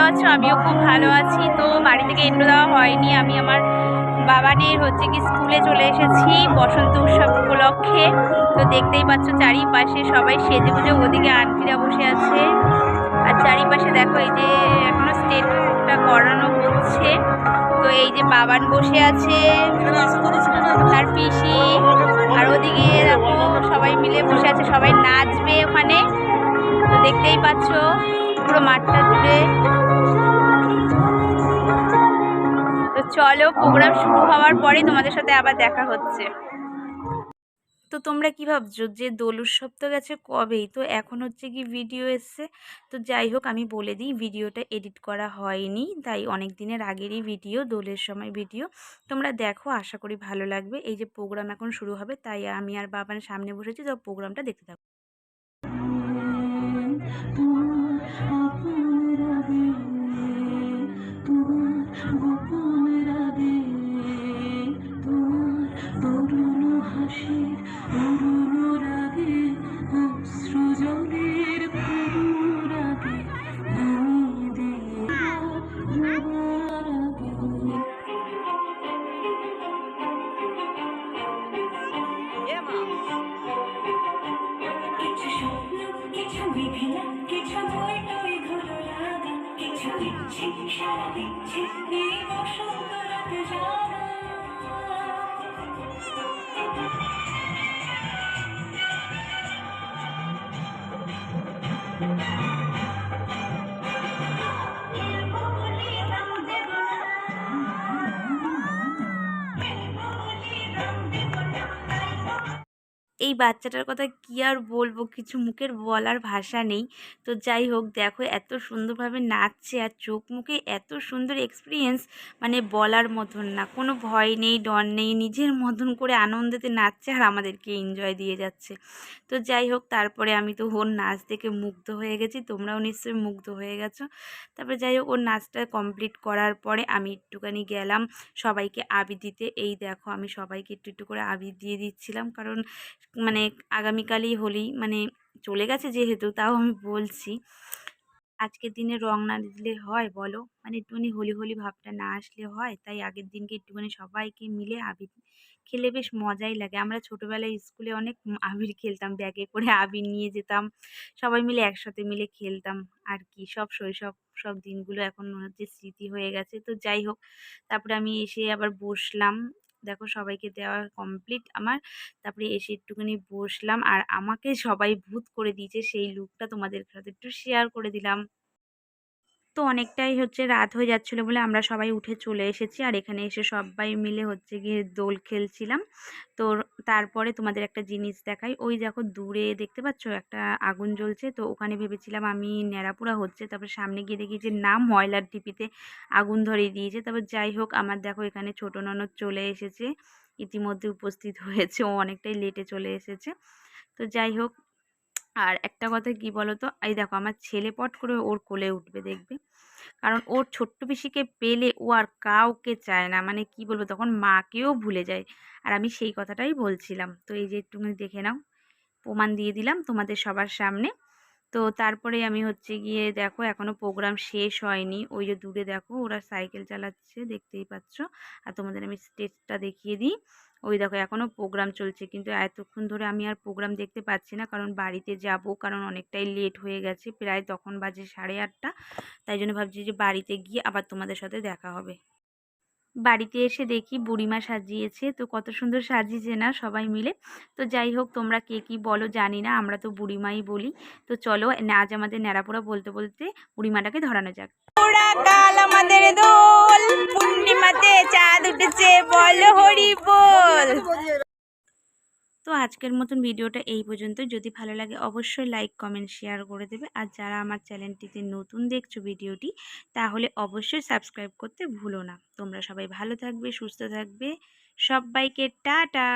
আছো? আমিও খুব ভালো আছি। তো বাড়ি থেকে এন্ট্রি দেওয়া হয়নি, আমি আমার বাবানের হচ্ছে কি স্কুলে চলে এসেছি বসন্ত উৎসব উপলক্ষে। তো দেখতেই পাচ্ছ চারিপাশে সবাই সেজেগুজে, ওদিকে আন্টিরা বসে আছে আর চারিপাশে দেখো এই যে এখনো স্টেজটা করানো হচ্ছে। তো এই যে বাবান বসে আছে, তার পিসি, আর ওদিকে দেখো সবাই মিলে বসে আছে, সবাই নাচবে ওখানে। তো দেখতেই পাচ্ছ পুরো মাঠটা জুড়ে। তো চলো, প্রোগ্রাম শুরু হওয়ার পরে তোমাদের সাথে আবার দেখা হচ্ছে। তো তোমরা কি ভাবছো যে দোল উৎসব তো গেছে কবেই, তো এখন হচ্ছে কি ভিডিও এসছে। তো যাই হোক, আমি বলে দিই ভিডিওটা এডিট করা হয়নি, তাই অনেক দিনের আগেরই ভিডিও, দোলের সময় ভিডিও। তোমরা দেখো, আশা করি ভালো লাগবে। এই যে প্রোগ্রাম এখন শুরু হবে, তাই আমি আর বাবার সামনে বসেছি, তো প্রোগ্রামটা দেখতে থাকো। এই বাচ্চাটার কথা কি আর বলবো, কিছু মুখের বলার ভাষা নেই। তো যাই হোক, দেখো এত সুন্দরভাবে নাচছে আর চোখ মুখে এত সুন্দর এক্সপিরিয়েন্স, মানে বলার মতন না। কোনো ভয় নেই, ডর নেই, নিজের মতন করে আনন্দেতে নাচছে আর আমাদেরকে এনজয় দিয়ে যাচ্ছে। তো যাই হোক, তারপরে আমি তো ওর নাচ দেখে মুগ্ধ হয়ে গেছি, তোমরাও নিশ্চয়ই মুগ্ধ হয়ে গেছো। তারপরে যাই হোক, ওর নাচটা কমপ্লিট করার পরে আমি একটুখানি গেলাম সবাইকে আবির দিতে। এই দেখো, আমি সবাইকে একটু একটু করে আবির দিয়ে দিচ্ছিলাম, কারণ মানে আগামীকালই হোলি, মানে চলে গেছে যেহেতু, তাও আমি বলছি আজকের দিনে রং না দিলে হয় বলো? মানে একটুখানি হোলি হোলি ভাবটা না আসলে হয়? তাই আগের দিনকে একটুখানি সবাইকে মিলে আবির খেলে বেশ মজাই লাগে। আমরা ছোটবেলায় স্কুলে অনেক আবির খেলতাম, ব্যাগে করে আবির নিয়ে যেতাম, সবাই মিলে একসাথে মিলে খেলতাম। আর কি, সব শৈশব, সব দিনগুলো এখন মনে হচ্ছে স্মৃতি হয়ে গেছে। তো যাই হোক, তারপরে আমি এসে আবার বসলাম। দেখো সবাইকে দেওয়া কমপ্লিট আমার, তারপরে এসে একটুখানি বসলাম আর আমাকে সবাই ভূত করে দিয়েছে, সেই লুকটা তোমাদের সাথে একটু শেয়ার করে দিলাম। তো অনেকটাই হচ্ছে রাত হয়ে যাচ্ছিলো বলে আমরা সবাই উঠে চলে এসেছি, আর এখানে এসে সবাই মিলে হচ্ছে গিয়ে দোল খেলছিলাম। তো তারপরে তোমাদের একটা জিনিস দেখাই, ওই দেখো দূরে দেখতে পাচ্ছ একটা আগুন জ্বলছে। তো ওখানে ভেবেছিলাম আমি ন্যাড়াপোড়া হচ্ছে, তারপর সামনে গিয়ে দেখি যে না, ময়লার টিপিতে আগুন ধরিয়ে দিয়েছে। তারপর যাই হোক, আমার দেখো এখানে ছোট ননদ চলে এসেছে, ইতিমধ্যে উপস্থিত হয়েছে, ও অনেকটাই লেটে চলে এসেছে। তো যাই হোক, আর একটা কথা কি বলো তো, এই দেখো আমার ছেলে পট করে ওর কোলে উঠবে দেখবে, কারণ ওর ছোট্ট পিসিকে পেলে ও আর কাউকে চায় না, মানে কি বলবো, তখন মাকেও ভুলে যায়। আর আমি সেই কথাটাই বলছিলাম। তো এই যে একটুখানি দেখে নাও, প্রমাণ দিয়ে দিলাম তোমাদের সবার সামনে। তো তারপরে আমি হচ্ছে গিয়ে দেখো এখনো প্রোগ্রাম শেষ হয়নি, ওই যে দূরে দেখো ওরা সাইকেল চালাচ্ছে, দেখতেই পাচ্ছ। আর তোমাদের আমি স্টেজটা দেখিয়ে দিই, ওই দেখো এখনো প্রোগ্রাম চলছে, কিন্তু এতক্ষণ ধরে আমি আর প্রোগ্রাম দেখতে পাচ্ছি না, কারণ বাড়িতে যাব, কারণ অনেকটাই লেট হয়ে গেছে, প্রায় তখন বাজে 8:30। তাই জন্য ভাবছি যে বাড়িতে গিয়ে আবার তোমাদের সাথে দেখা হবে। বাড়িতে এসে দেখি বুড়িমা সাজিয়েছে, তো কত সুন্দর সাজিয়েছে না সবাই মিলে। তো যাই হোক, তোমরা কে কি বলো জানি না, আমরা তো বুড়িমাই বলি। তো চলো, আজ আমাদের ন্যাড়াপোড়া বলতে বলতে বুড়িমাটাকে ধরানো যাক। কাল আমাদের দোল, পূর্ণিমাতে চাঁদ উঠেছে, বলো হরি বল। তো আজকের মতন ভিডিওটা এই পর্যন্ত। যদি ভালো লাগে অবশ্যই লাইক কমেন্ট শেয়ার করে দেবে, আর যারা আমার চ্যানেলটিতে নতুন দেখছো ভিডিওটি, তাহলে অবশ্যই সাবস্ক্রাইব করতে ভুলো না। তোমরা সবাই ভালো থাকবে, সুস্থ থাকবে, সবাইকে টাটা।